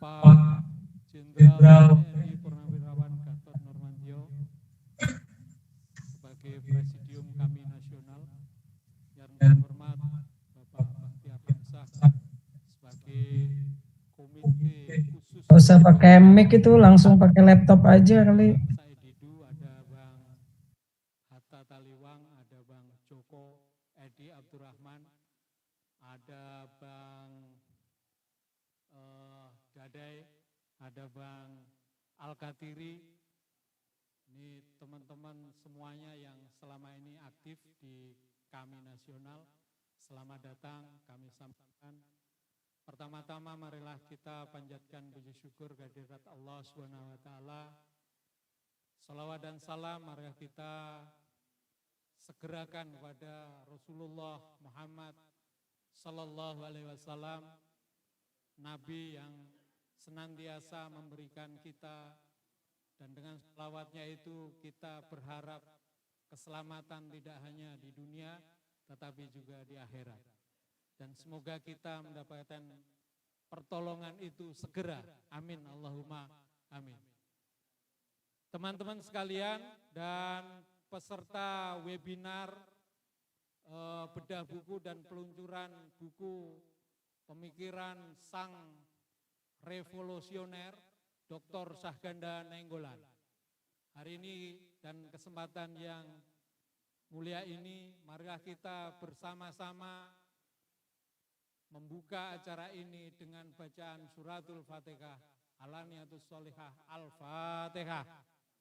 Bapak Jenderal TNI Purnawirawan Gatot Nurmantio sebagai Presidium kami nasional, yang terhormat Bapak Bahtiar Hamzah sebagai Komite Khusus. Gak usah pakai mic itu, langsung pakai laptop aja kali. Saya Didu, ada Bang Hatta Taliwang, ada Bang Joko Edi Abdurrahman, ada Bang Dadai, ada Bang Al-Katiri. Ini teman-teman semuanya yang selama ini aktif di kami nasional. Selamat datang, kami sampaikan. Pertama-tama marilah kita panjatkan puji syukur kehadirat Allah Subhanahu wa taala. Salawat dan salam marilah kita segerakan kepada Rasulullah Muhammad sallallahu alaihi wasallam, nabi yang senantiasa memberikan kita, dan dengan selawatnya itu kita berharap keselamatan tidak hanya di dunia tetapi juga di akhirat. Dan semoga kita mendapatkan pertolongan itu segera. Amin, Allahumma amin. Teman-teman sekalian dan peserta webinar bedah buku dan peluncuran buku pemikiran sang revolusioner Dr. Syahganda Nainggolan. Hari ini dan kesempatan yang mulia ini, marilah kita bersama-sama membuka acara ini dengan bacaan suratul Fatihah. Alaniyatus Sholihah Al-Fatihah.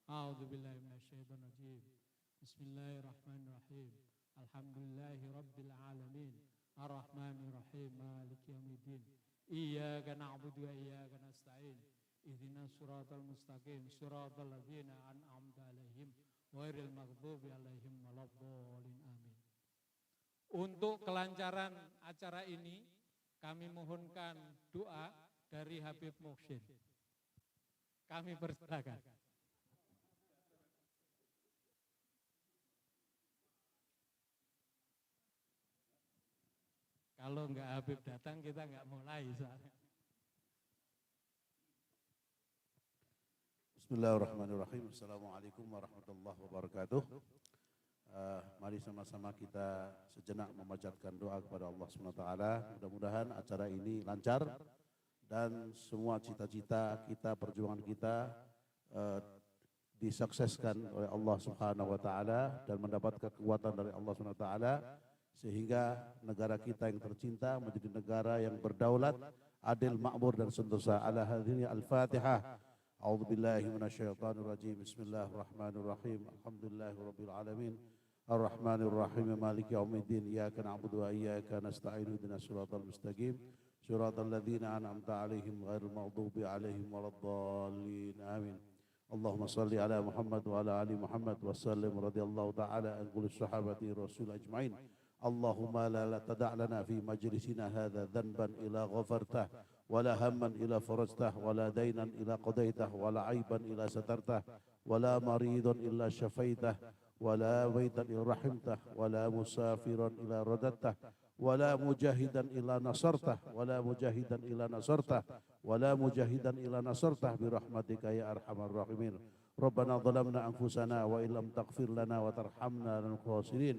A'udzubillahi minasyaitonirrajim. Bismillahirrahmanirrahim. Alhamdulillahi rabbil alamin. Ar-Rahmanirrahim. Maliki yaumiddin. Iyyaka na'budu wa iyyaka nasta'in. Ihdinas siratal mustaqim, siratal ladzina an'amta 'alaihim ghairil maghdubi 'alaihim waladdallin. Amin. Untuk kelancaran acara ini, kami mohonkan doa dari Habib Muhsin. Kami persilakan. Kalau enggak Habib datang, kita enggak mulai soalnya. Bismillahirrahmanirrahim. Assalamualaikum warahmatullahi wabarakatuh. Mari sama-sama kita sejenak memanjatkan doa kepada Allah SWT. Mudah-mudahan acara ini lancar dan semua cita-cita kita, perjuangan kita disukseskan oleh Allah Subhanahu wa taala dan mendapatkan kekuatan dari Allah Subhanahu wa taala sehingga negara kita yang tercinta menjadi negara yang berdaulat, adil, makmur dan sentosa. Ala hadhihi al-Fatihah. A'udzu billahi minasyaitonir rajim. Bismillahirrahmanirrahim. Alhamdulillahirabbil alamin. Ar-Rahmanir Rahim. Maliki yaumiddin. Iyyaka na'budu wa iyyaka nasta'in. Ihdinas siratal mustaqim. Siratal ladzina an'amta 'alaihim ghairil maghdubi 'alaihim waladdallin. Amin. Allahumma shalli ala Muhammad wa ala ali Muhammad wa sallim radhiyallahu ta'ala an kulli sahabati rasul ajmain. Allahumma la tada' lana fi majlisina hadza dhanban ila ghafartah ولا هما إلى فرجته ولا دينا إلى قضيته ولا عيبا إلى سترته ولا مريضا إلا شفيته ولا بيتا إلا رحمته ولا مسافرا إلا رددته ولا مجاهدا إلا نصرته ولا مجاهدا إلا نصرته ولا مجاهدا إلا نصرته برحمتك يا أرحم الراحمين. ربنا ظلمنا أنفسنا وإن لم تغفر لنا وترحمنا لنكن خاسرين.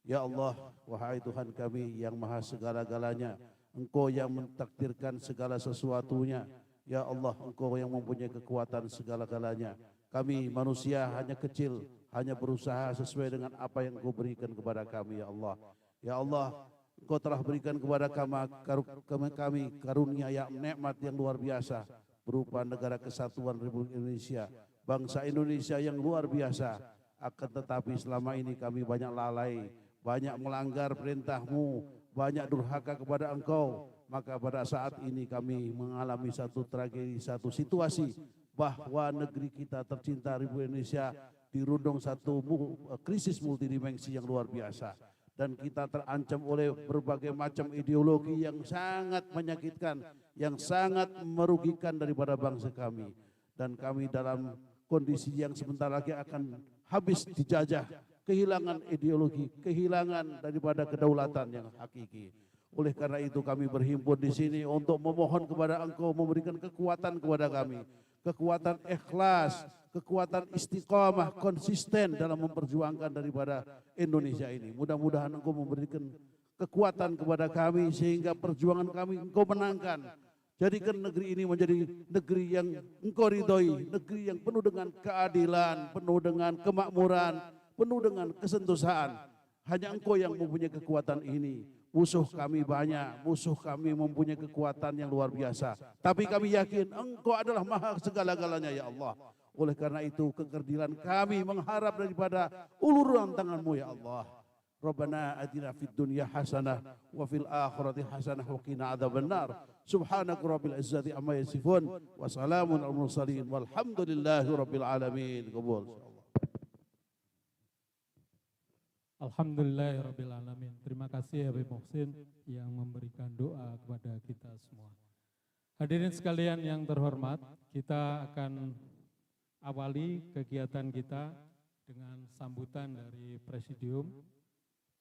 Ya Allah, wahai Tuhan kami yang maha segala-galanya, Engkau yang mentakdirkan segala sesuatunya. Ya Allah, Engkau yang mempunyai kekuatan segala-galanya. Kami manusia hanya kecil, hanya berusaha sesuai dengan apa yang Engkau berikan kepada kami, ya Allah. Ya Allah, Engkau telah berikan kepada kami karunia yang nikmat yang luar biasa berupa negara kesatuan Republik Indonesia, bangsa Indonesia yang luar biasa. Akan tetapi selama ini kami banyak lalai, banyak melanggar perintah-Mu, banyak durhaka kepada Engkau. Maka pada saat ini kami mengalami satu tragedi, satu situasi bahwa negeri kita tercinta Republik Indonesia dirundung satu krisis multidimensi yang luar biasa. Dan kita terancam oleh berbagai macam ideologi yang sangat menyakitkan, yang sangat merugikan daripada bangsa kami. Dan kami dalam kondisi yang sebentar lagi akan habis dijajah, kehilangan ideologi, kehilangan daripada kedaulatan yang hakiki. Oleh karena itu kami berhimpun di sini untuk memohon kepada Engkau memberikan kekuatan kepada kami, kekuatan ikhlas, kekuatan istiqamah, konsisten dalam memperjuangkan daripada Indonesia ini. Mudah-mudahan Engkau memberikan kekuatan kepada kami sehingga perjuangan kami Engkau menangkan. Jadikan negeri ini menjadi negeri yang Engkau ridhoi, negeri yang penuh dengan keadilan, penuh dengan kemakmuran, penuh dengan kesentosaan. Hanya Engkau yang mempunyai kekuatan ini. Musuh kami banyak, musuh kami mempunyai kekuatan yang luar biasa. Tapi kami yakin Engkau adalah maha segala-galanya ya Allah. Oleh karena itu kekerdilan kami mengharap daripada uluran tangan-Mu ya Allah. Rabbana atina fid dunya hasanah wa fil akhirati hasanah wa qina adzabannar. Subhanaka rabbil izzati amma yasifun wa salamun alal mursalin walhamdulillahi rabbil alamin. Qabul. Alhamdulillahirrabbilalamin. Terima kasih Habib Muhsin yang memberikan doa kepada kita semua. Hadirin sekalian yang terhormat, kita akan awali kegiatan kita dengan sambutan dari Presidium.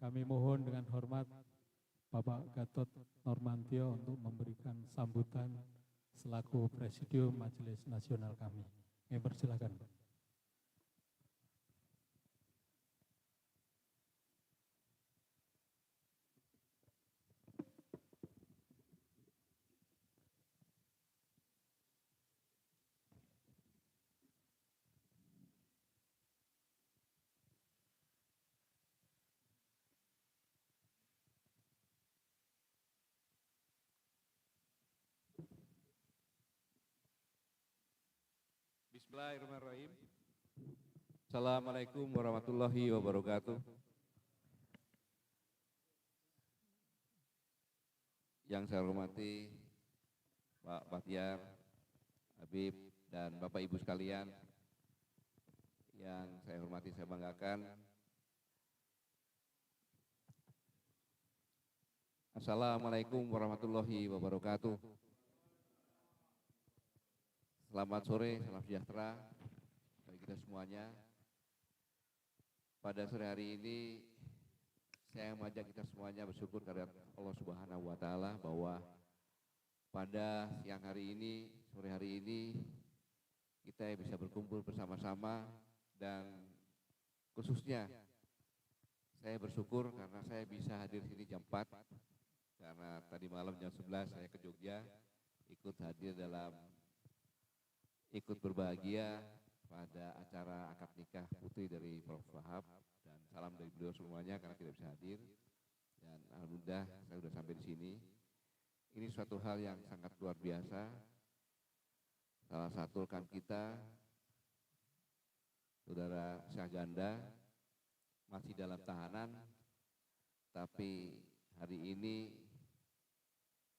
Kami mohon dengan hormat Bapak Gatot Nurmantio untuk memberikan sambutan selaku Presidium Majelis Nasional kami. Kami persilakan. Bismillahirrahmanirrahim. Assalamualaikum warahmatullahi wabarakatuh. Yang saya hormati Pak Bahtiar, Habib, dan Bapak Ibu sekalian, yang saya hormati, saya banggakan. Assalamualaikum warahmatullahi wabarakatuh. Selamat sore, salam sejahtera bagi kita semuanya. Pada sore hari ini saya mengajak kita semuanya bersyukur kepada Allah Subhanahu wa Ta'ala bahwa pada siang hari ini, sore hari ini kita bisa berkumpul bersama-sama, dan khususnya saya bersyukur karena saya bisa hadir sini jam 4, karena tadi malam jam 11 saya ke Jogja ikut hadir dalam ikut berbahagia pada acara akad nikah putri dari Prof. Wahab, dan salam dari beliau semuanya karena tidak bisa hadir, dan alhamdulillah saya sudah sampai di sini. Ini suatu hal yang sangat luar biasa. Salah satu rekan kita, Saudara Syahganda, masih dalam tahanan, tapi hari ini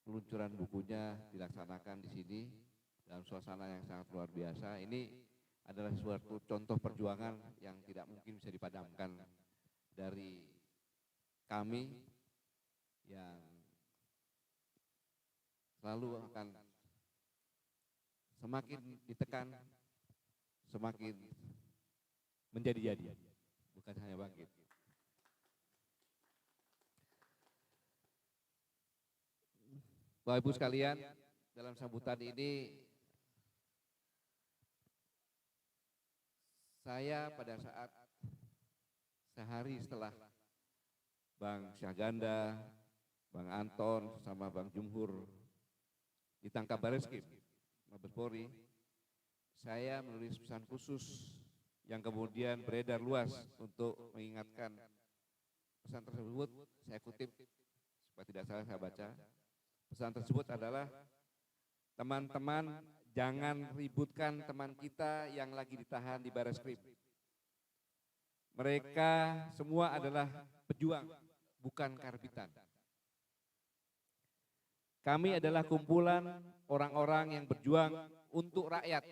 peluncuran bukunya dilaksanakan di sini dalam suasana yang sangat luar biasa. Ini adalah suatu contoh perjuangan yang tidak mungkin bisa dipadamkan dari kami yang selalu akan semakin ditekan, semakin menjadi-jadi, bukan hanya bangkit. Bapak Ibu sekalian, dalam sambutan ini saya pada saat sehari setelah Bang Syahganda, Bang Anton, sama Bang Jumhur ditangkap Bareskrim Mabes Polri, saya menulis pesan khusus yang kemudian beredar luas untuk mengingatkan. Pesan tersebut saya kutip supaya tidak salah saya baca. Pesan tersebut adalah, teman-teman jangan ributkan teman kita yang lagi ditahan di Bareskrim. Mereka semua adalah pejuang, bukan karbitan. Kami adalah kumpulan orang-orang yang berjuang untuk rakyat,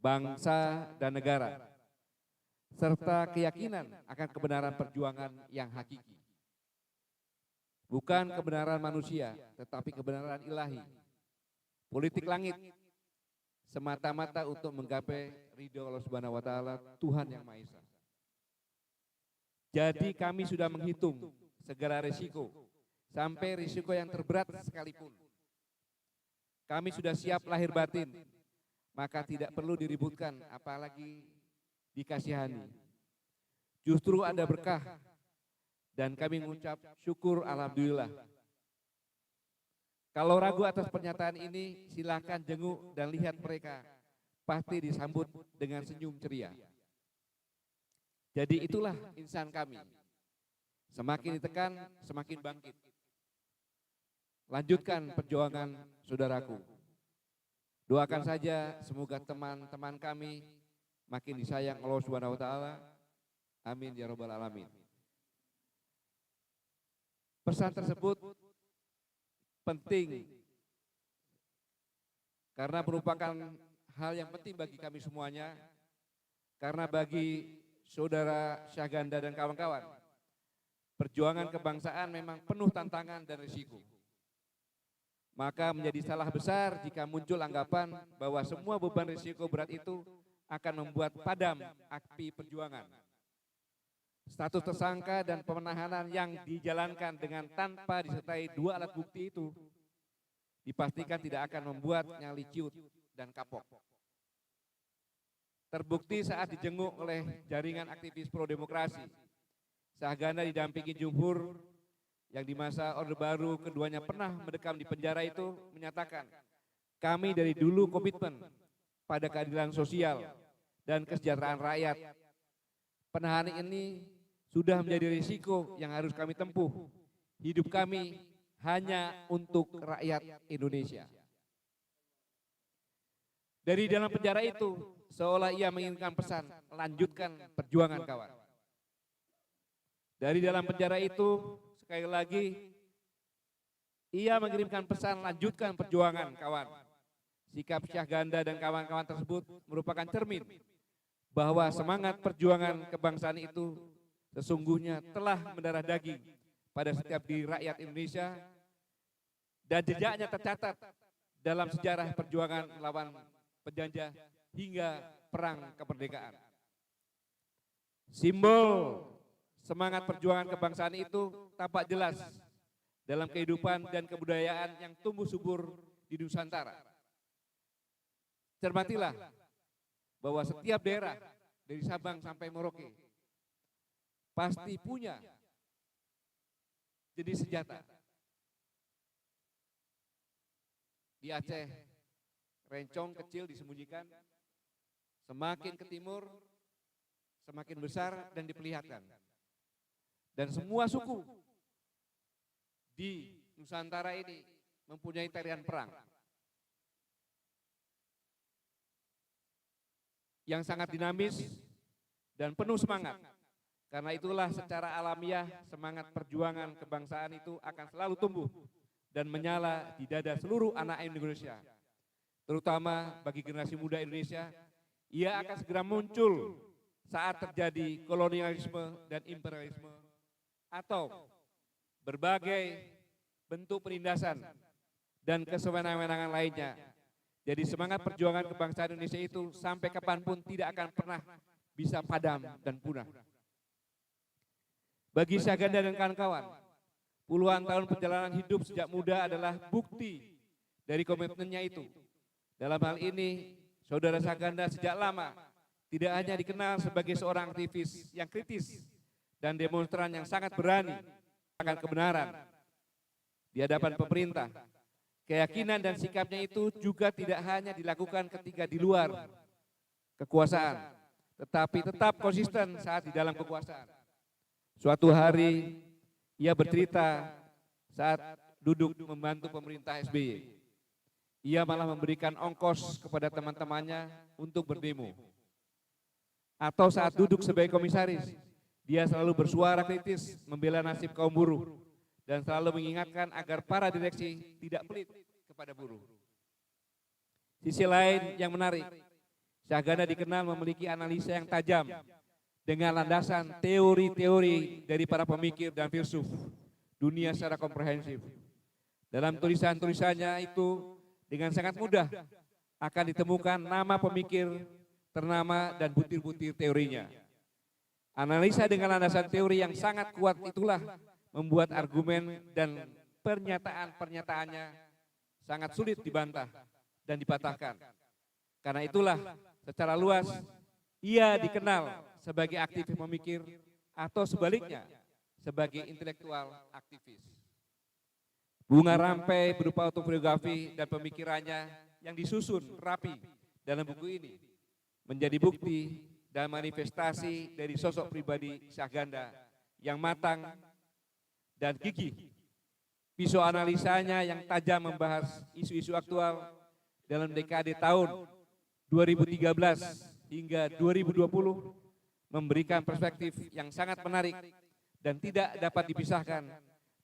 bangsa dan negara, serta keyakinan akan kebenaran perjuangan yang hakiki. Bukan kebenaran manusia, tetapi kebenaran ilahi. Politik langit, semata-mata untuk menggapai ridho Allah Subhanahu wa Ta'ala, Tuhan yang Maha Esa. Jadi kami sudah menghitung segala resiko sampai risiko yang terberat sekalipun. Kami sudah siap lahir batin, maka tidak perlu diributkan, apalagi dikasihani. Justru ada berkah, dan kami mengucap syukur alhamdulillah. Kalau ragu atas pernyataan ini, silakan jenguk dan lihat mereka, pasti disambut dengan senyum ceria. Jadi itulah insan kami. Semakin ditekan, semakin bangkit. Lanjutkan perjuangan saudaraku. Doakan saja semoga teman-teman kami makin disayang Allah Subhanahu wa taala. Amin ya rabbal alamin. Pesan tersebut penting karena merupakan hal yang penting bagi kami semuanya, karena bagi saudara Syahganda dan kawan-kawan, perjuangan kebangsaan memang penuh tantangan dan risiko. Maka menjadi salah besar jika muncul anggapan bahwa semua beban risiko berat itu akan membuat padam api perjuangan. Status tersangka dan pemenahanan yang dijalankan dengan tanpa disertai dua alat bukti itu dipastikan tidak akan membuatnya licut dan kapok. Terbukti saat dijenguk oleh jaringan aktivis pro demokrasi, Syahganda didampingi Jumhur yang di masa Orde Baru keduanya pernah mendekam di penjara itu menyatakan, kami dari dulu komitmen pada keadilan sosial dan kesejahteraan rakyat. Penahanan ini sudah menjadi risiko yang harus kami tempuh. Hidup kami hanya untuk rakyat Indonesia. Dari dalam penjara itu, seolah ia menginginkan pesan, lanjutkan perjuangan kawan. Dari dalam penjara itu, sekali lagi, ia mengirimkan pesan, lanjutkan perjuangan kawan. Sikap Syahganda dan kawan-kawan tersebut merupakan cermin bahwa semangat perjuangan kebangsaan itu sesungguhnya telah mendarah daging pada setiap diri rakyat Indonesia dan jejaknya tercatat dalam sejarah perjuangan melawan penjajah hingga perang kemerdekaan. Simbol semangat perjuangan kebangsaan itu tampak jelas dalam kehidupan dan kebudayaan yang tumbuh subur di Nusantara. Cermatilah bahwa setiap daerah dari Sabang sampai Merauke pasti punya jenis senjata. Di Aceh, rencong kecil disembunyikan, semakin ke timur, semakin besar dan diperlihatkan. Dan semua suku di Nusantara ini mempunyai tarian perang yang sangat dinamis dan penuh semangat. Karena itulah secara alamiah semangat perjuangan kebangsaan itu akan selalu tumbuh dan menyala di dada seluruh anak Indonesia. Terutama bagi generasi muda Indonesia, ia akan segera muncul saat terjadi kolonialisme dan imperialisme atau berbagai bentuk penindasan dan kesewenang-wenangan lainnya. Jadi semangat perjuangan kebangsaan Indonesia itu sampai kapanpun tidak akan pernah bisa padam dan punah. Bagi Syahganda dan kawan-kawan, puluhan tahun perjalanan hidup sejak muda adalah bukti dari komitmennya itu. Dalam hal ini, saudara Syahganda sejak lama tidak hanya dikenal sebagai seorang aktivis yang kritis dan demonstran yang sangat berani akan kebenaran di hadapan pemerintah. Keyakinan dan sikapnya itu juga tidak hanya dilakukan ketika di luar kekuasaan, tetapi tetap konsisten saat di dalam kekuasaan. Suatu hari ia bercerita saat duduk membantu pemerintah SBY. Ia malah memberikan ongkos kepada teman-temannya untuk berdemo. Atau saat duduk sebagai komisaris, dia selalu bersuara kritis membela nasib kaum buruh dan selalu mengingatkan agar para direksi tidak pelit kepada buruh. Sisi lain yang menarik, Syahganda dikenal memiliki analisa yang tajam dengan landasan teori-teori dari para pemikir dan filsuf dunia secara komprehensif. Dalam tulisan-tulisannya itu dengan sangat mudah akan ditemukan nama pemikir ternama dan butir-butir teorinya. Analisa dengan landasan teori yang sangat kuat itulah membuat argumen dan pernyataan-pernyataannya sangat sulit dibantah dan dipatahkan. Karena itulah secara luas ia dikenal sebagai aktivis pemikir atau sebaliknya sebagai intelektual aktivis. Bunga rampai berupa autobiografi dan pemikirannya yang disusun rapi dalam buku ini menjadi bukti dan manifestasi dari sosok pribadi Syahganda yang matang dan gigih. Pisau analisanya yang tajam membahas isu-isu aktual dalam dekade tahun 2013 hingga 2020 memberikan perspektif yang sangat menarik dan tidak dapat dipisahkan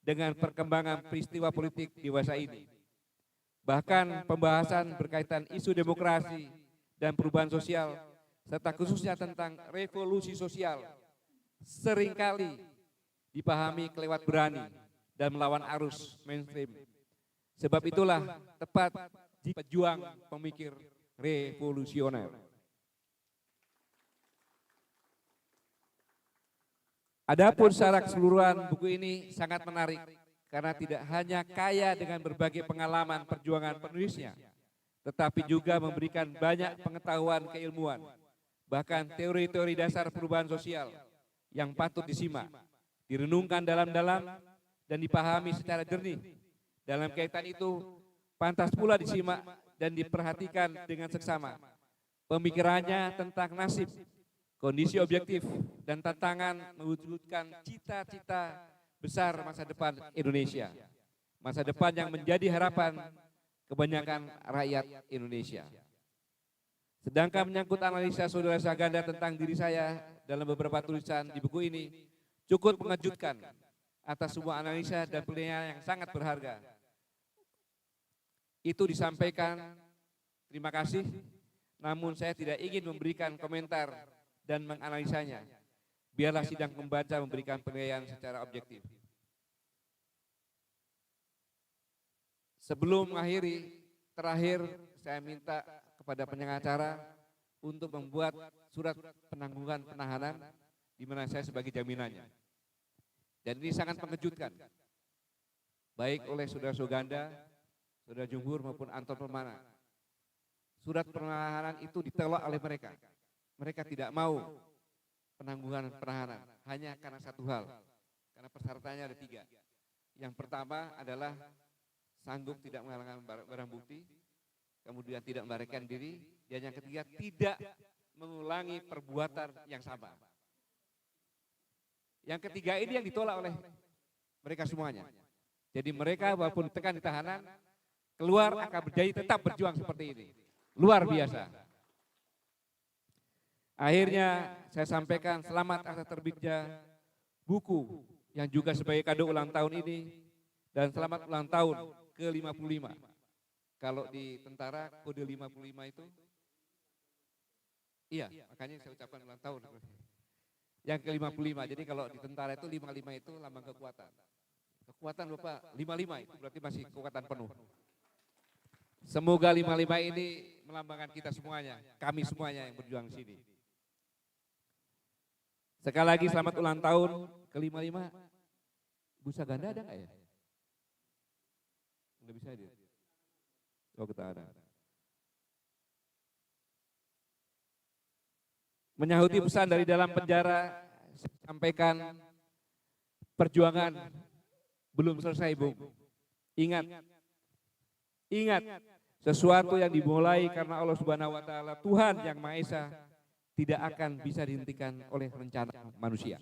dengan perkembangan peristiwa politik dewasa ini. Bahkan pembahasan berkaitan isu demokrasi dan perubahan sosial, serta khususnya tentang revolusi sosial, seringkali dipahami kelewat berani dan melawan arus mainstream. Sebab itulah tepat di pejuang pemikir revolusioner. Adapun secara keseluruhan buku ini sangat menarik karena tidak hanya kaya dengan berbagai pengalaman perjuangan penulisnya, tetapi juga memberikan banyak pengetahuan keilmuan, bahkan teori-teori dasar perubahan sosial yang patut disimak, direnungkan dalam-dalam dan dipahami secara jernih. Dalam kaitan itu, pantas pula disimak dan diperhatikan dengan seksama. Pemikirannya tentang nasib, kondisi objektif, dan tantangan mewujudkan cita-cita besar masa depan Indonesia. Masa depan yang menjadi harapan kebanyakan rakyat Indonesia. Sedangkan menyangkut analisa saudara Syahganda tentang diri saya dalam beberapa tulisan di buku ini, cukup mengejutkan atas sebuah analisa dan penilaian yang sangat berharga. Itu disampaikan, terima kasih, namun saya tidak ingin memberikan komentar dan menganalisanya. Biarlah sidang pembaca memberikan penilaian secara objektif. Sebelum mengakhiri, terakhir saya minta kepada pengacara untuk membuat surat penangguhan penahanan di mana saya sebagai jaminannya. Dan ini sangat mengejutkan, baik oleh saudara Syahganda, saudara Jumhur maupun Anton Permana. Surat penahanan itu ditolak oleh mereka. Mereka tidak mau penangguhan penahanan hanya karena satu hal, karena persyaratannya ada 3. Yang pertama adalah sanggup tidak menghilangkan barang bukti, kemudian tidak melarikan diri, dan yang ketiga tidak mengulangi perbuatan yang sama. Yang ketiga ini yang ditolak oleh mereka semuanya. Jadi mereka walaupun ditekan di tahanan, keluar akan berjanji tetap berjuang seperti ini. Luar biasa. Akhirnya saya sampaikan selamat atas terbitnya buku yang juga sebagai kado ulang tahun ini dan selamat ulang tahun ke-55. Kalau di tentara kode 55 itu, iya makanya saya ucapkan ulang tahun. Yang ke-55, jadi kalau di tentara itu 55 itu lambang kekuatan. Kekuatan Bapak 55 itu berarti masih kekuatan penuh. Semoga 55 ini melambangkan kita semuanya, kami semuanya yang berjuang di sini. Sekali lagi selamat ulang tahun ke-55. Bu Syahganda ada nggak ya? Nggak bisa hadir. Oh kita ada. Menyahuti pesan dari dalam penjara, saya sampaikan perjuangan belum selesai, Bung. Ingat, sesuatu yang dimulai karena Allah Subhanahu wa taala, Tuhan yang Maha Esa, tidak akan bisa dihentikan oleh rencana manusia.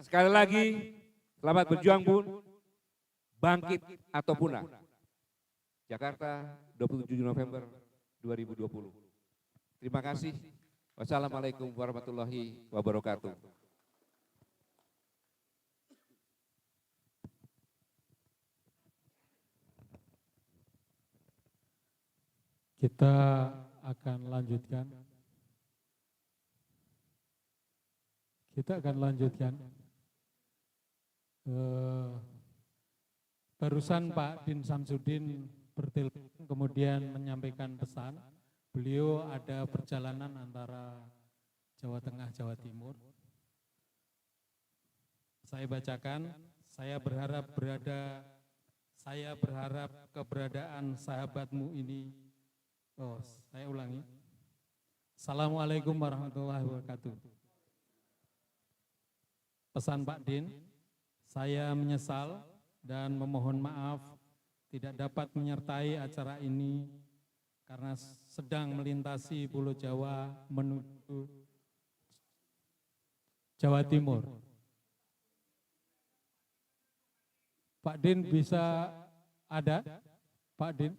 Sekali lagi, selamat berjuang Bun, bangkit atau punah. Jakarta, 27 November 2020. Terima kasih. Wassalamualaikum warahmatullahi wabarakatuh. Kita akan lanjutkan. Barusan Pak Din Samsudin bertelepon kemudian menyampaikan pesan. Beliau ada perjalanan antara Jawa Tengah, Jawa Timur. Saya bacakan, saya berharap keberadaan sahabatmu ini, saya ulangi. Assalamualaikum warahmatullahi wabarakatuh. Pesan Pak Din, saya menyesal dan memohon maaf tidak dapat menyertai acara ini karena sedang melintasi Pulau Jawa menuju Jawa Timur. Pak Din bisa ada? Pak Din?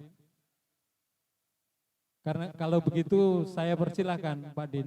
Karena kalau begitu saya persilahkan Pak Din.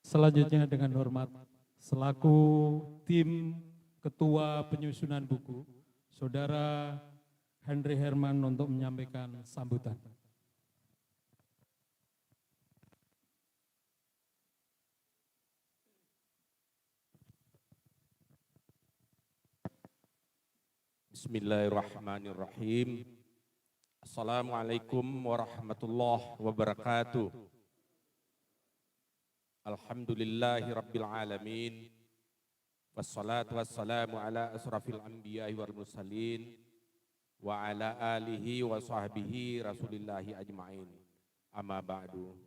Selanjutnya dengan hormat selaku tim Ketua Penyusunan Buku, Saudara Henry Herman untuk menyampaikan sambutan. Bismillahirrahmanirrahim. Assalamualaikum warahmatullahi wabarakatuh. Alhamdulillahi rabbil alamin. Wassalatu wassalamu ala asrafil anbiya'i wal mursalin wa ala alihi wa sahbihi rasulillahi ajma'in. Amma ba'du.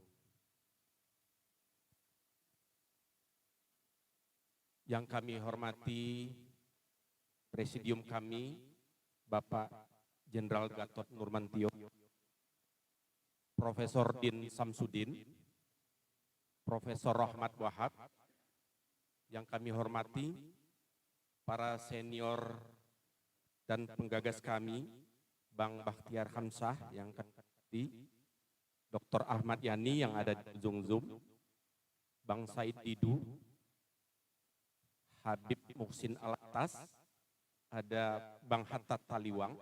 Yang kami hormati Presidium kami, Bapak Jenderal Gatot Nurmantio, Profesor Din Samsudin, Profesor Rahmat Wahab, yang kami hormati para senior dan penggagas kami, Bang Bakhtiar Hamzah yang di Dr. Ahmad Yani yang ada di Zoom, Bang Said Didu, Habib Muhsin Alatas, ada Bang Hatta Taliwang,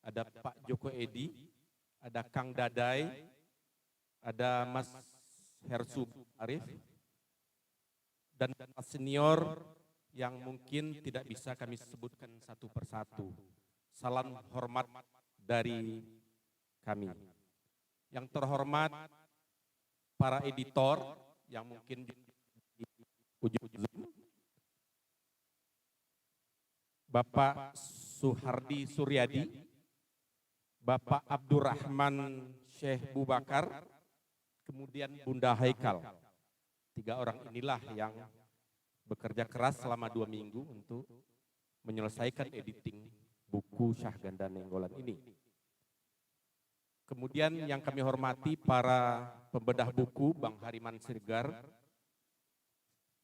ada Pak Joko Edi, ada Kang Dadai, ada Mas Hersu Arif, dan senior yang mungkin tidak bisa kami sebutkan satu persatu. Salam hormat dari kami. Yang terhormat para editor yang mungkin di ujung Bapak Suhardi Suryadi, Bapak Abdurrahman Syekh Bubakar, kemudian Bunda Haikal. 3 orang inilah yang bekerja keras selama 2 minggu untuk menyelesaikan editing buku Syahganda Nainggolan ini. Kemudian yang kami hormati para pembedah buku, Bang Hariman Sirgar,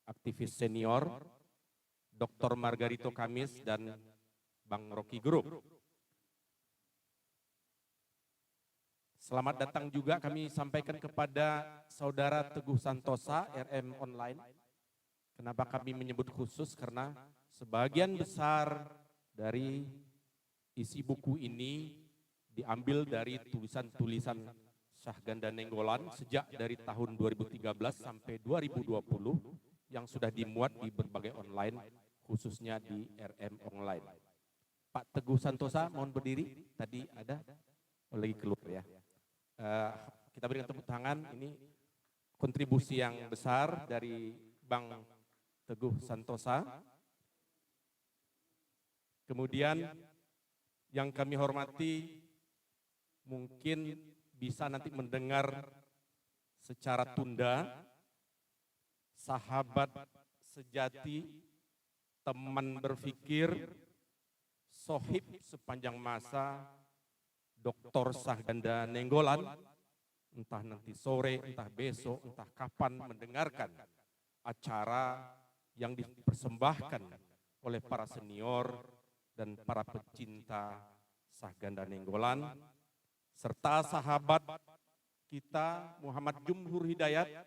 aktivis senior, Dr. Margarito Kamis, dan Bang Rocky Group. Selamat datang juga kami sampaikan kepada Saudara Teguh Santosa, RM Online. Kenapa kami menyebut khusus? Karena sebagian besar dari isi buku ini diambil dari tulisan-tulisan Syahganda Nainggolan sejak dari tahun 2013 sampai 2020 yang sudah dimuat di berbagai online, khususnya di RM Online. Pak Teguh Santosa, mohon berdiri. Tadi ada, lagi keluar ya. Kita berikan tepuk tangan. Ini kontribusi yang besar dari Bang Teguh Santosa. Kemudian yang kami hormati, mungkin bisa nanti mendengar secara tunda, sahabat sejati, teman berpikir, sohib sepanjang masa, Dr. Syahganda Nainggolan, entah nanti sore, entah besok, entah kapan mendengarkan acara yang dipersembahkan oleh para senior dan para pecinta Syahganda Nainggolan, serta sahabat kita Muhammad Jumhur Hidayat,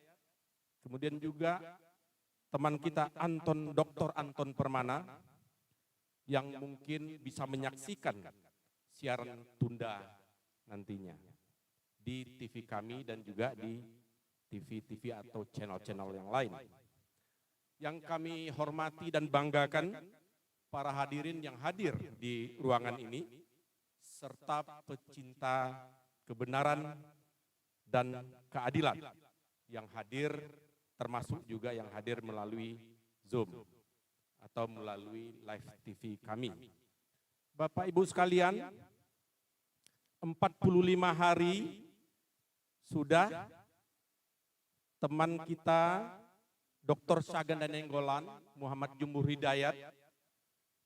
kemudian juga teman kita Dr. Anton Permana, yang mungkin bisa menyaksikan siaran tunda nantinya di TV kami dan juga di TV-TV atau channel-channel yang lain. Yang kami hormati dan banggakan para hadirin yang hadir di ruangan ini, serta pecinta kebenaran dan keadilan yang hadir, termasuk juga yang hadir melalui Zoom atau melalui live TV kami. Bapak Ibu sekalian, 45 hari sudah teman kita Dr. Syahganda Nainggolan, Muhammad Jumhur Hidayat,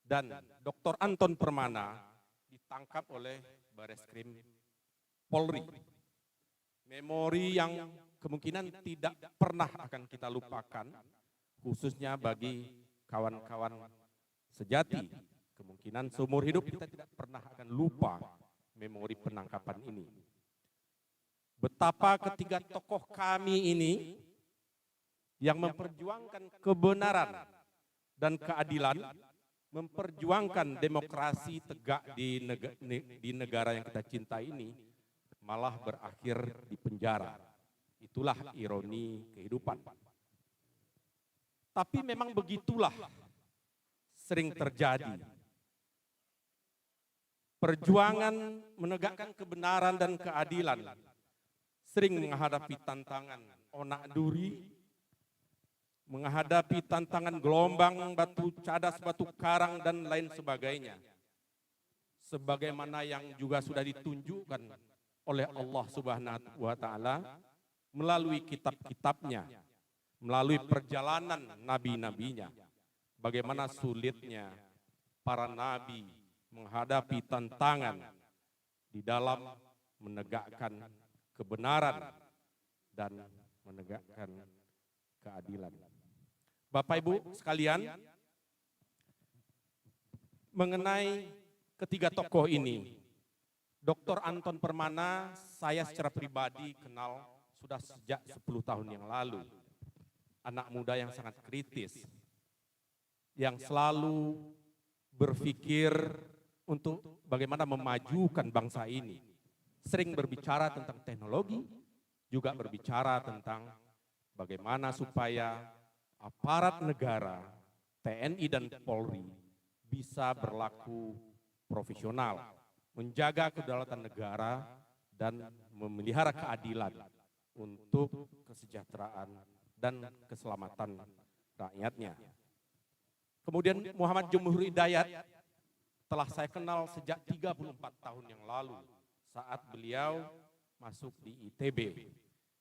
dan Dr. Anton Permana ditangkap oleh Bareskrim Polri. Memori yang kemungkinan tidak pernah akan kita lupakan, khususnya bagi kawan-kawan sejati. Kemungkinan seumur hidup kita tidak pernah akan lupa memori penangkapan ini. Betapa ketiga tokoh kami ini yang memperjuangkan kebenaran dan keadilan, memperjuangkan demokrasi tegak di negara yang kita cintai ini, malah berakhir di penjara. Itulah ironi kehidupan. Tapi memang begitulah sering terjadi. perjuangan menegakkan kebenaran dan keadilan sering menghadapi tantangan onak duri, menghadapi tantangan gelombang, batu cadas, batu karang, dan lain sebagainya. Sebagaimana yang juga sudah ditunjukkan oleh Allah Subhanahu wa Ta'ala melalui kitab-kitabnya, melalui perjalanan nabi-nabinya, bagaimana sulitnya para nabi menghadapi tantangan di dalam menegakkan kebenaran dan menegakkan keadilan. Bapak Ibu sekalian, mengenai ketiga tokoh ini, Dr. Anton Permana saya secara pribadi kenal sudah sejak 10 tahun yang lalu. Anak muda yang sangat kritis, yang selalu berpikir untuk bagaimana memajukan bangsa ini. Sering berbicara tentang teknologi, juga berbicara tentang bagaimana supaya aparat negara, TNI dan Polri bisa berlaku profesional, menjaga kedaulatan negara dan memelihara keadilan untuk kesejahteraan dan keselamatan rakyatnya. Kemudian Muhammad Jumhur Hidayat telah saya kenal sejak 34 tahun yang lalu saat beliau masuk di ITB.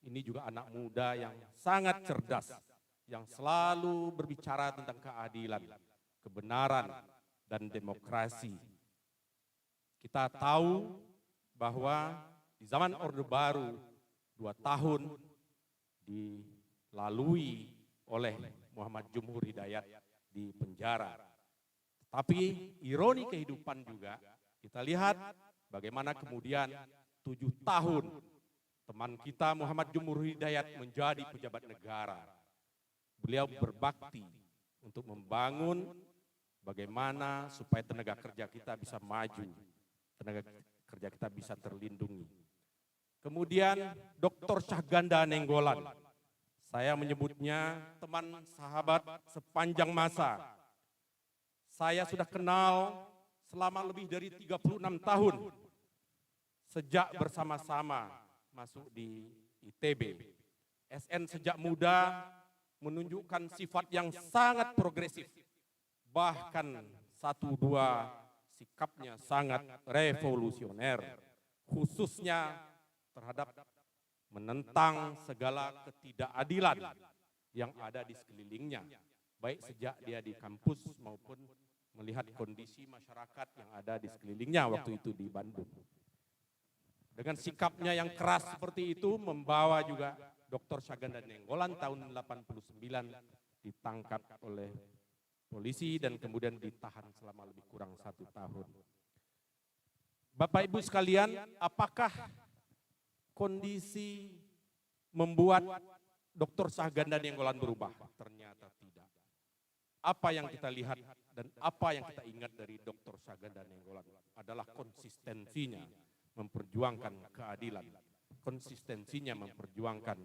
Ini juga anak muda yang sangat cerdas, yang selalu berbicara tentang keadilan, kebenaran, dan demokrasi. Kita tahu bahwa di zaman Orde Baru 2 tahun dilalui oleh Muhammad Jumhur Hidayat di penjara. Tapi ironi kehidupan juga kita lihat bagaimana kemudian 7 tahun teman kita Muhammad Jumhur Hidayat menjadi pejabat negara. Beliau berbakti untuk membangun bagaimana supaya tenaga kerja kita bisa maju, tenaga kerja kita bisa terlindungi. Kemudian Dr. Syahganda Nenggolan, saya menyebutnya teman sahabat sepanjang masa. Saya sudah kenal selama lebih dari 36 tahun sejak bersama-sama masuk di ITB. SN sejak muda menunjukkan sifat yang sangat progresif. Bahkan 1-2 sikapnya sangat revolusioner, khususnya terhadap menentang segala ketidakadilan yang ada di sekelilingnya, baik sejak dia di kampus maupun melihat kondisi masyarakat yang ada di sekelilingnya waktu itu di Bandung. Dengan sikapnya yang keras seperti itu membawa juga Dr. Syahganda Nenggolan tahun 89 ditangkap oleh polisi dan kemudian ditahan selama lebih kurang 1 tahun. Bapak Ibu sekalian, apakah kondisi membuat Dr. Syahganda Nenggolan berubah? Ternyata tidak. Apa yang kita lihat dan apa yang kita ingat dari Dr. Syahganda Nenggolan adalah konsistensinya memperjuangkan keadilan, konsistensinya memperjuangkan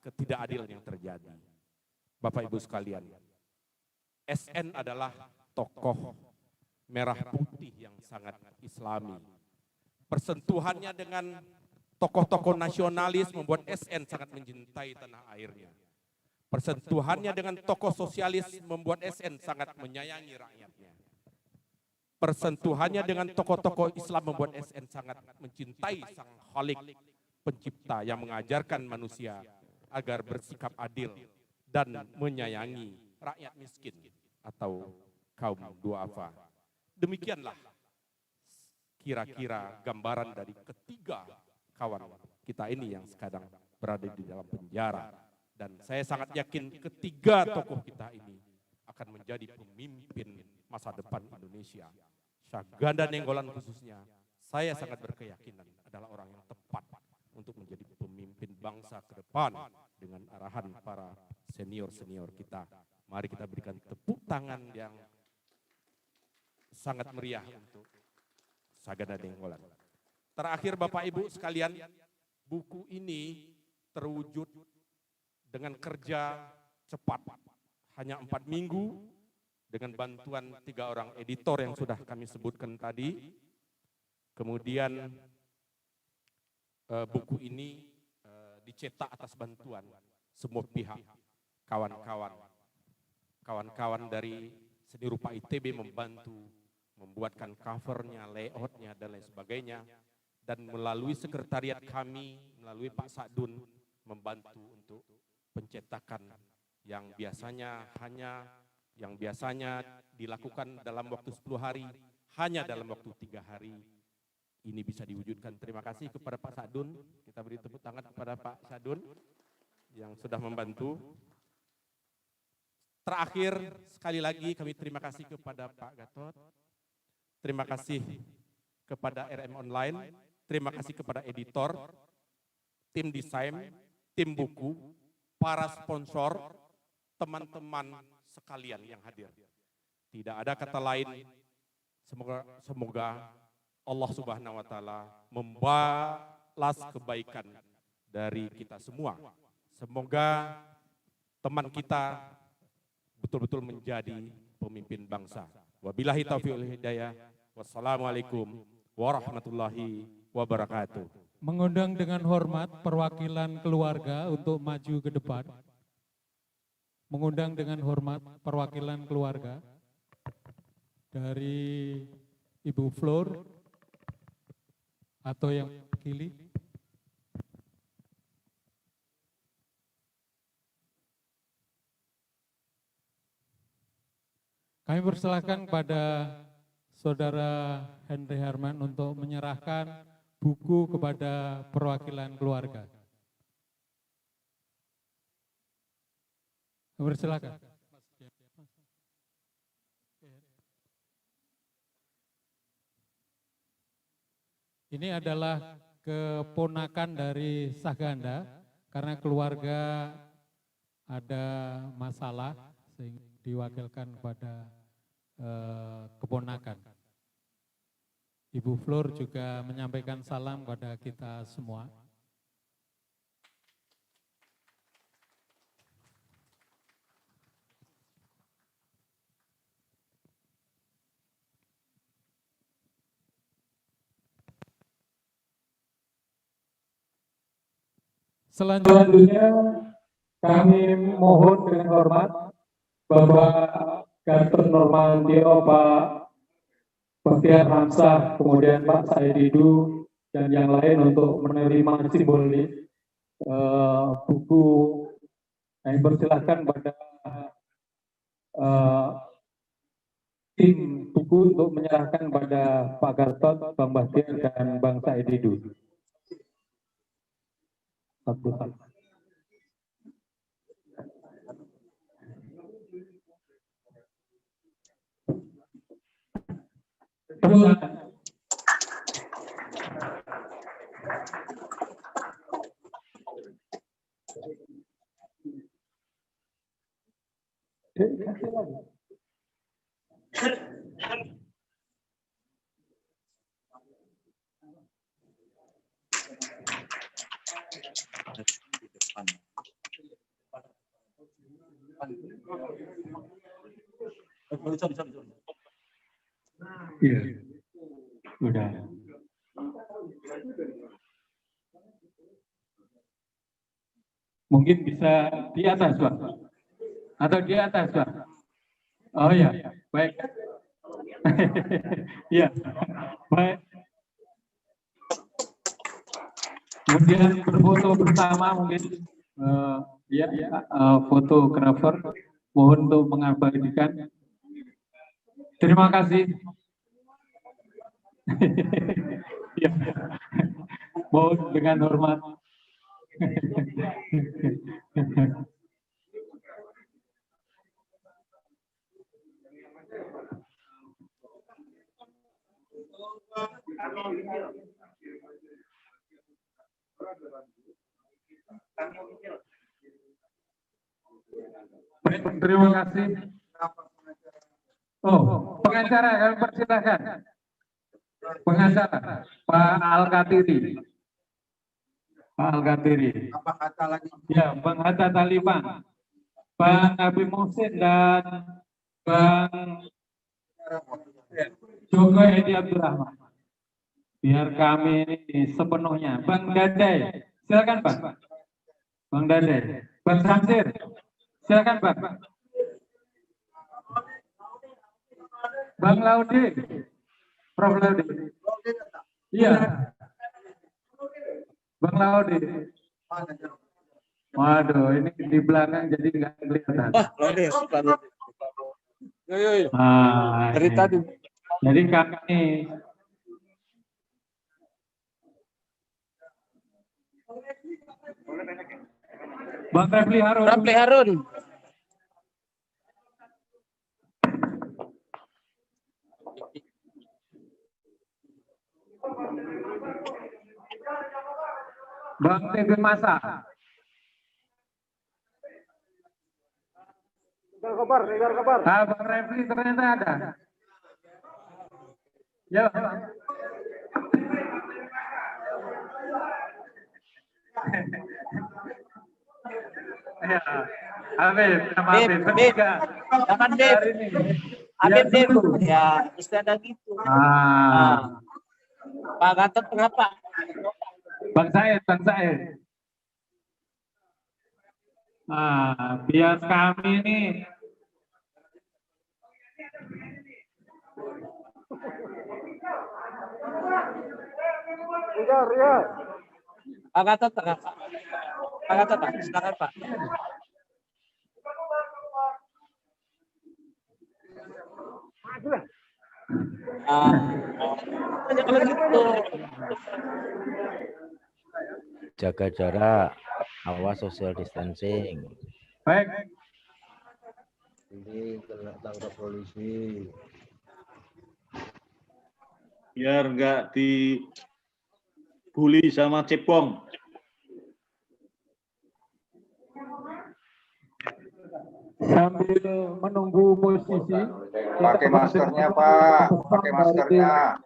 ketidakadilan yang terjadi. Bapak Ibu sekalian, SN adalah tokoh merah putih yang sangat islami. Persentuhannya dengan tokoh-tokoh nasionalis membuat SN sangat mencintai tanah airnya. Persentuhannya dengan tokoh sosialis membuat SN sangat menyayangi rakyatnya. Persentuhannya dengan tokoh-tokoh Islam membuat SN sangat mencintai Sang Khalik, pencipta yang mengajarkan manusia agar bersikap adil dan menyayangi rakyat miskin atau kaum duafa. Demikianlah kira-kira gambaran dari ketiga kawan kita ini yang sekarang berada di dalam penjara. Dan saya sangat yakin ketiga tokoh kita ini akan menjadi pemimpin masa depan Indonesia. Syahganda Nenggolan khususnya, saya sangat berkeyakinan adalah orang yang tepat untuk menjadi pemimpin bangsa ke depan dengan arahan para senior-senior kita. Mari kita berikan tepuk tangan yang sangat meriah untuk Syahganda Nenggolan. Terakhir Bapak Ibu sekalian, buku ini terwujud dengan kerja cepat. Hanya 4 minggu dengan bantuan 3 orang editor yang sudah kami sebutkan tadi. Kemudian buku ini dicetak atas bantuan semua pihak, kawan-kawan dari seni rupa ITB membantu membuatkan covernya, layoutnya, dan lain sebagainya. Dan melalui sekretariat kami, melalui Pak Sa'dun, membantu untuk pencetakan yang biasanya dilakukan dalam waktu 10 hari, hanya dalam waktu 3 hari. Ini bisa diwujudkan. Terima kasih kepada Pak Sa'dun. Kita beri tepuk tangan kepada Pak Sa'dun yang sudah membantu. Terakhir, sekali lagi kami terima kasih kepada Pak Gatot. Terima kasih kepada RM Online. Terima kasih kepada editor, tim desain, tim buku, para sponsor, teman-teman sekalian yang hadir. Tidak ada kata lain, semoga Allah Subhanahu wa Ta'ala membalas kebaikan dari kita semua. Semoga teman kita betul-betul menjadi pemimpin bangsa. Wabillahi taufiq wal hidayah. Wassalamualaikum warahmatullahi wabarakatuh. Mengundang dengan hormat perwakilan keluarga untuk maju ke depan. Mengundang dengan hormat perwakilan keluarga dari Ibu Flor atau yang mewakili. Kami persilahkan kepada Saudara Henry Herman untuk menyerahkan buku kepada perwakilan keluarga. Persilakan. Ini adalah keponakan dari Saganda karena keluarga ada masalah sehingga diwakilkan kepada keponakan. Ibu Flor juga menyampaikan salam kepada kita semua. Selanjutnya kami mohon dengan hormat Bapak Gatot Nurmantio, Pak Bastian Hamzah, kemudian Pak Saididu dan yang lain untuk menerima simbolis buku. Kami persilahkan pada tim buku untuk menyerahkan pada Pak Gatot, Bang Bastian dan Bang Saididu. Satu-satu. Iya, udah. Mungkin bisa di atas, Pak. Atau di atas, Pak. Oh ya, baik. Iya, baik. Kemudian berfoto bersama mungkin, fotografer mohon untuk mengabadikan. Terima kasih. Ya. Mohon dengan hormat. Baik, terima kasih. Oh, pengacara, kami persilakan. Pengacara, Pak Al-Katiri. Pak Al-Katiri. Apa kata lagi? Ya, Bang Hatta Taliban. Bang Nabi Muhsin dan Bang Joko Edi Abdurrahman. Biar kami ini sepenuhnya. Bang Dadai, silakan Bang. Bang Dadai. Bang Samsir, silakan Bang. Bang Laude, Prof Laude. Iya. Bang Laude. Waduh, ini di belakang jadi nggak kelihatan. Dari tadi. Jadi kami Bang Refli Harun. Refli Harun. Bang TB Masa. Kabar. Bang Refli ternyata ada. Ya. Ya. Habib, nama Habib. Bertiga. Jangan Dep. Habib Dep. Ya, istilah gitu. Pak Gatot kenapa? Bang Said. Biar kami ini Pak Gatot kenapa? Pak Gatot, Pak. Silakan Pak. Kalau gitu. Jaga jarak, awas social distancing. baik. Ini kena tangkap polisi. Biar nggak dibully sama cepong. Sambil menunggu posisi. Pakai maskernya Pak, pakai maskernya.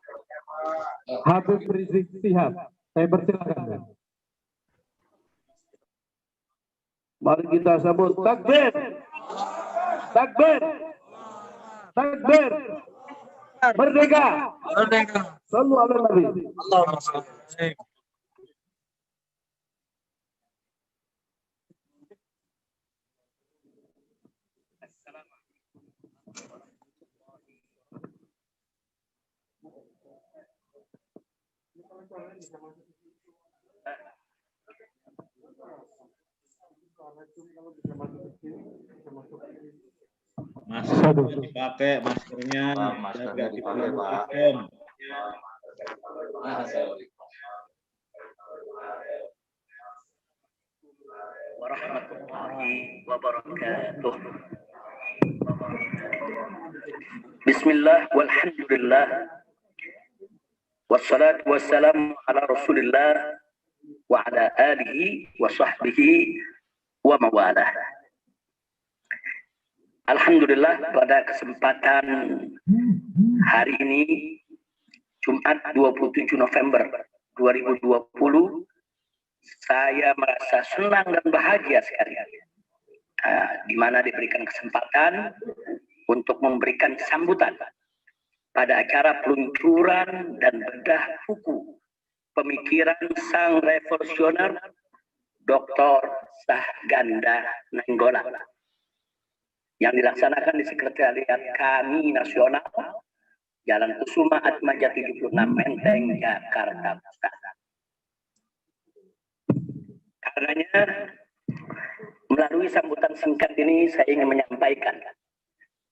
Habib Rizik Sihab, saya persilakan. Mari kita sambut takbir. Takbir. Takbir. Merdeka. Merdeka. Sallu ala Nabi. Allahumma shalli. Masker dipakai, maskernya. Maskernya dipakai Pak. Warahmatullahi wabarakatuh. Bismillah walhamdulillah. Wassalatu wassalamu ala Rasulillah wa ala alihi wa sahbihi wa mawalah. Alhamdulillah, pada kesempatan hari ini Jumat 27 November 2020 saya merasa senang dan bahagia sekali di mana diberikan kesempatan untuk memberikan sambutan pada acara peluncuran dan bedah buku pemikiran sang revolusioner Dr. Sahganda Nainggolan yang dilaksanakan di Sekretariat kami Nasional, Jalan Kusuma Atmaja 76 Menteng, Jakarta Pusat. Karenanya, melalui sambutan singkat ini saya ingin menyampaikan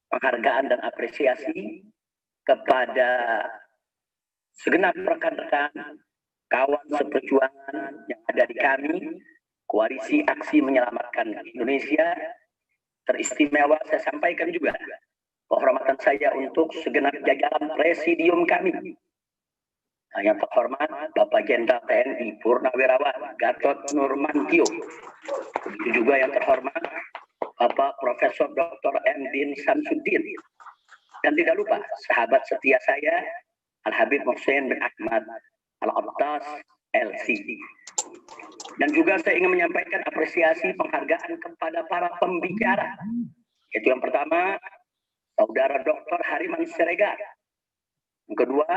penghargaan dan apresiasi kepada segenap rekan-rekan kawan seperjuangan yang ada di kami, Koalisi Aksi Menyelamatkan Indonesia. Teristimewa saya sampaikan juga penghormatan saya untuk segenap jajaran presidium kami. Yang terhormat Bapak Jenderal TNI Purnawirawan Gatot Nurmantio. Begitu juga yang terhormat Bapak Profesor Dr. M. Din Samsudin. Dan tidak lupa sahabat setia saya Al-Habib Mohsen bin Ahmad Al-Abtas LC. Dan juga saya ingin menyampaikan apresiasi penghargaan kepada para pembicara. Yaitu yang pertama, Saudara Dr. Hariman Siregar. Yang kedua,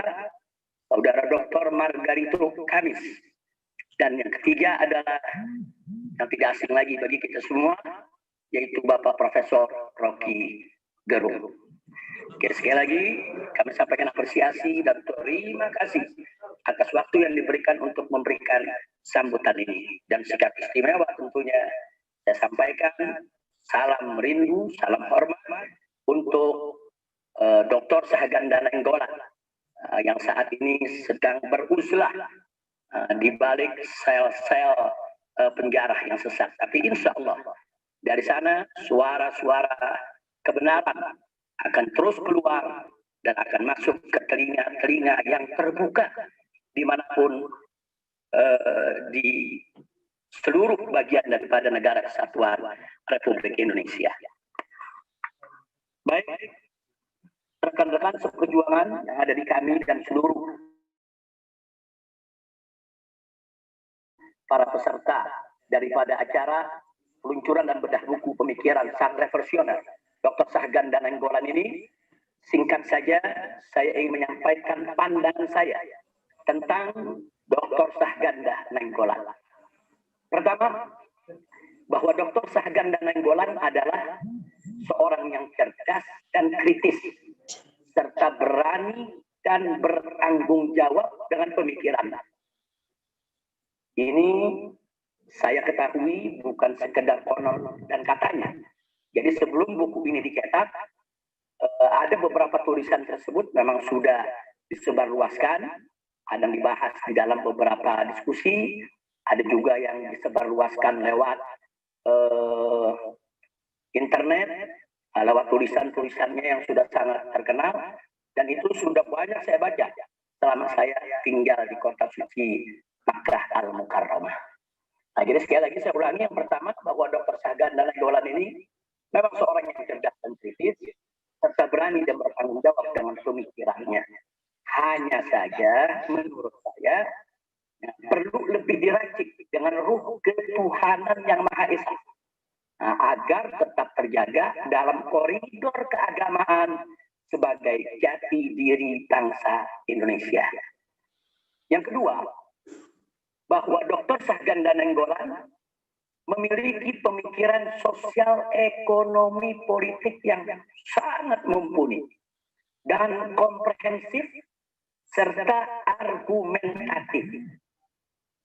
Saudara Dr. Margarito Kamis. Dan yang ketiga adalah yang tidak asing lagi bagi kita semua, yaitu Bapak Profesor Rocky Gerung. Oke, sekali lagi kami sampaikan apresiasi dan terima kasih atas waktu yang diberikan untuk memberikan sambutan ini. Dan sikap istimewa tentunya saya sampaikan salam rindu, salam hormat untuk Dr. Sahganda Nainggolan yang saat ini sedang beruzlah di balik sel-sel penjara yang sesat. Tapi insya Allah dari sana suara-suara kebenaran akan terus keluar dan akan masuk ke telinga-telinga yang terbuka dimanapun di seluruh bagian daripada negara kesatuan Republik Indonesia. Baik, rekan-rekan seperjuangan yang ada di kami dan seluruh para peserta daripada acara peluncuran dan bedah buku pemikiran sang reversioner Dr. Sahganda Nainggolan ini, singkat saja saya ingin menyampaikan pandangan saya tentang Dr. Sahganda Nainggolan. Pertama, bahwa Dr. Sahganda Nainggolan adalah seorang yang cerdas dan kritis, serta berani dan bertanggung jawab dengan pemikiran. Ini saya ketahui bukan sekedar konon dan katanya. Jadi sebelum buku ini dicetak, ada beberapa tulisan tersebut memang sudah disebarluaskan, ada yang dibahas di dalam beberapa diskusi, ada juga yang disebarluaskan lewat internet, lewat tulisan-tulisannya yang sudah sangat terkenal, dan itu sudah banyak saya baca selama saya tinggal di kota suci Makkah Al-Mukarramah. Nah, jadi sekali lagi saya ulangi, yang pertama bahwa Dr. Sahganda Nainggolan ini memang seorang yang cerdas dan kritis, serta berani dan bertanggung jawab dengan pemikirannya. Hanya saja menurut saya perlu lebih diracik dengan ruh ketuhanan yang Maha Esa, agar tetap terjaga dalam koridor keagamaan sebagai jati diri bangsa Indonesia. Yang kedua, bahwa Dr. Sahganda Nainggolan memiliki pemikiran sosial, ekonomi, politik yang sangat mumpuni dan komprehensif serta argumentatif.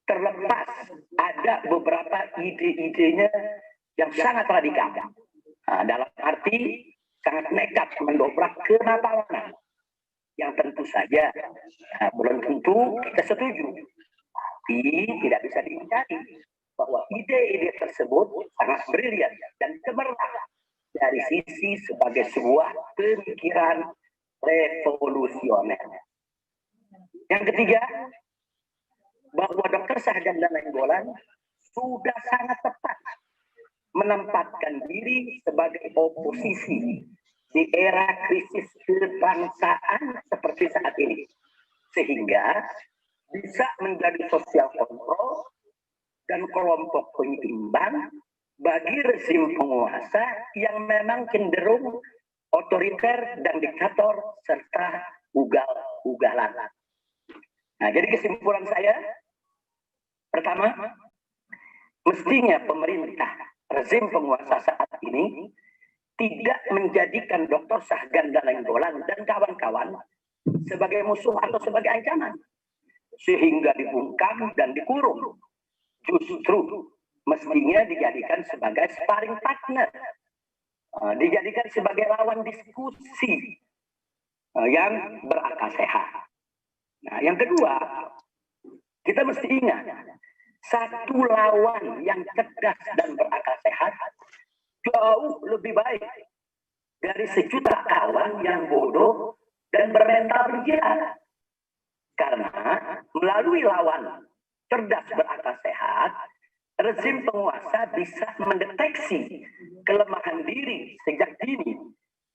Terlepas ada beberapa ide-idenya yang sangat radikal, dalam arti sangat nekat mendobrak kemapanan, yang tentu saja belum tentu kita setuju. Tapi tidak bisa dihindari bahwa ide-ide tersebut sangat brilian dan cemerlang dari sisi sebagai sebuah pemikiran revolusioner. Yang ketiga, bahwa Dr. Sahganda Nainggolan sudah sangat tepat menempatkan diri sebagai oposisi di era krisis kebangsaan seperti saat ini, sehingga bisa menjadi sosial kontrol dan kelompok penyeimbang bagi rezim penguasa yang memang cenderung otoriter dan diktator serta ugal-ugalan. Nah, jadi kesimpulan saya, pertama, mestinya pemerintah rezim penguasa saat ini tidak menjadikan Dr. Sahganda Nainggolan dan kawan-kawan sebagai musuh atau sebagai ancaman, sehingga dibungkam dan dikurung. Justru mestinya dijadikan sebagai sparring partner, dijadikan sebagai lawan diskusi yang berakal sehat. Nah, yang kedua, kita mesti ingat, satu lawan yang cerdas dan berakal sehat jauh lebih baik dari sejuta kawan yang bodoh dan bermental penjara. Karena melalui lawan cerdas berakal sehat, rezim penguasa bisa mendeteksi kelemahan diri sejak dini,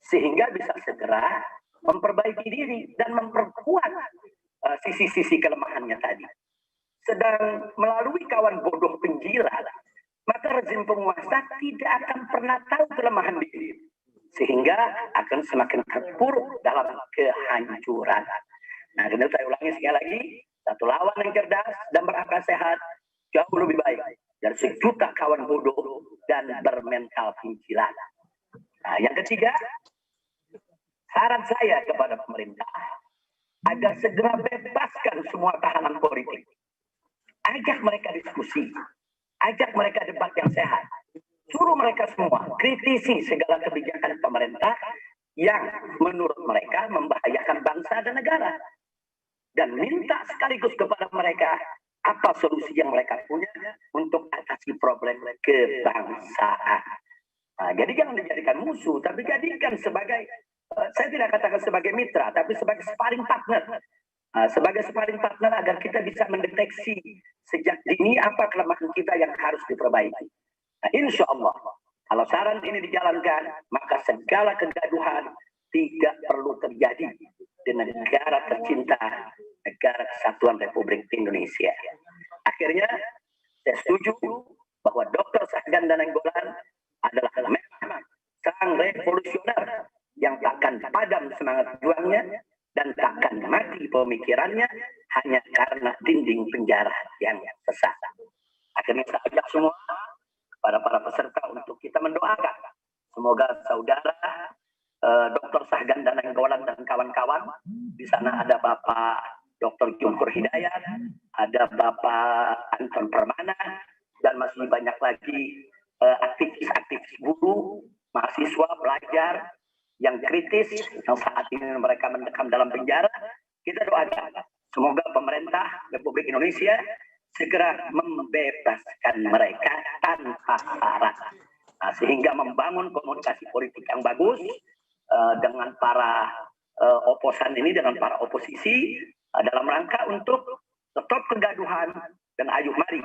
sehingga bisa segera memperbaiki diri dan memperkuat sisi-sisi kelemahannya tadi. Sedang melalui kawan bodoh penjilat, maka rezim penguasa tidak akan pernah tahu kelemahan diri, sehingga akan semakin terpuruk dalam kehancuran. Nah, kemudian saya ulangi sekali lagi, satu lawan yang cerdas dan berakal sehat jauh lebih baik dari sejuta kawan bodoh dan bermental pincilan. Nah, yang ketiga, saran saya kepada pemerintah agar segera bebaskan semua tahanan politik. Ajak mereka diskusi, ajak mereka debat yang sehat. Suruh mereka semua kritisi segala kebijakan pemerintah yang menurut mereka membahayakan bangsa dan negara. Dan minta sekaligus kepada mereka apa solusi yang mereka punya untuk atasi problem kebangsaan. Nah, jadi jangan dijadikan musuh, tapi jadikan sebagai, saya tidak katakan sebagai mitra, tapi sebagai sparring partner. Sebagai sparring partner agar kita bisa mendeteksi sejak dini apa kelemahan kita yang harus diperbaiki. Nah, insya Allah, kalau saran ini dijalankan, maka segala kegaduhan tidak perlu terjadi di negara tercinta, negara Kesatuan Republik Indonesia. Akhirnya, saya setuju bahwa Dr. Sahganda Nainggolan adalah memang sang revolusioner yang takkan padam semangat juangnya dan takkan mati pemikirannya hanya karena dinding penjara yang sesat. Akhirnya saya ajak semua para peserta untuk kita mendoakan semoga saudara Dr. Sahganda Nainggolan dan kawan-kawan, di sana ada Bapak Dr. Jumhur Hidayat, ada Bapak Anton Permana, dan masih banyak lagi aktivis-aktivis buruh, mahasiswa, pelajar yang kritis yang saat ini mereka mendekam dalam penjara. Kita doakan semoga pemerintah Republik Indonesia segera membebaskan mereka tanpa syarat, sehingga membangun komunikasi politik yang bagus dengan para oposan ini, dengan para oposisi dalam rangka untuk stop kegaduhan dan ayo mari,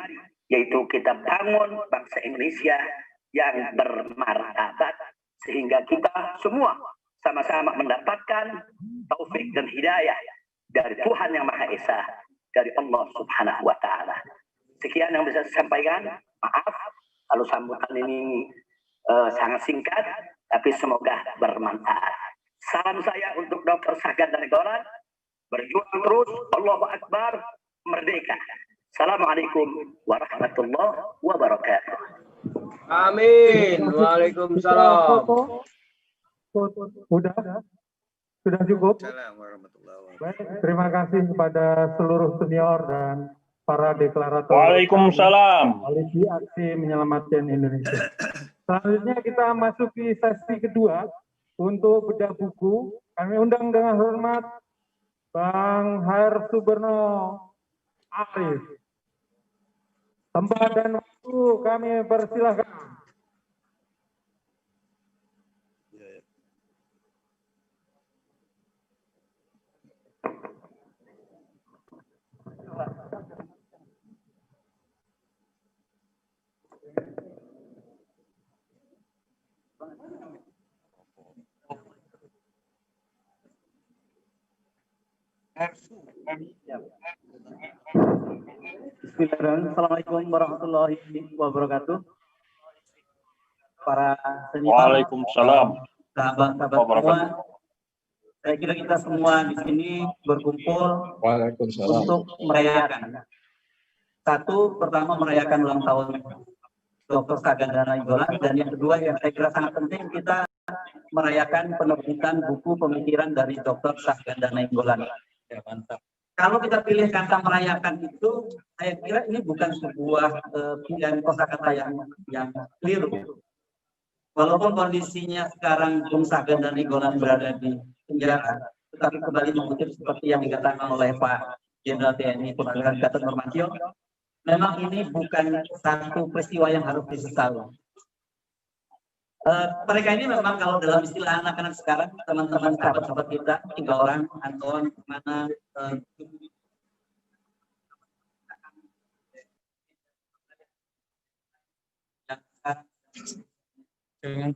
yaitu kita bangun bangsa Indonesia yang bermartabat sehingga kita semua sama-sama mendapatkan taufik dan hidayah dari Tuhan Yang Maha Esa, dari Allah Subhanahu wa Ta'ala. Sekian yang bisa saya sampaikan. Maaf kalau sambutan ini sangat singkat, tapi semoga bermanfaat. Salam saya untuk Dr. Sahganda Nainggolan, berjuang terus, Allahu Akbar, merdeka. Assalamualaikum warahmatullahi wabarakatuh. Amin. Waalaikumsalam. Sudah cukup. Baik, terima kasih kepada seluruh senior dan para deklarator. Waalaikumsalam. Koalisi Aksi Menyelamatkan Indonesia. Selanjutnya kita masuki sesi kedua untuk bedah buku. Kami undang dengan hormat Bang Hair Suberno Arif. Tempat dan waktu kami persilahkan. Bismillahirrahmanirrahim. Assalamualaikum warahmatullahi wabarakatuh. Para senior, Waalaikumsalam. sahabat-sahabat semua, saya kira kita semua di sini berkumpul untuk merayakan. Satu, pertama merayakan ulang tahun Dr. Sahganda Nainggolan, dan yang kedua yang saya kira sangat penting, kita merayakan penerbitan buku pemikiran dari Dr. Sahganda Nainggolan. Ya, mantap. Kalau kita pilih kata merayakan itu, saya kira ini bukan sebuah pilihan kosakata yang keliru. Walaupun kondisinya sekarang Bung Sahganda Nainggolan berada di penjara, tetapi kembali mengutip seperti yang dikatakan oleh Pak Jenderal TNI Purnawirawan Gatot Nurmantio, memang ini bukan satu peristiwa yang harus disesali. Mereka ini memang kalau dalam istilah anak-anak sekarang, teman-teman sahabat-sahabat kita, 3 orang, Anton, mana, Jangan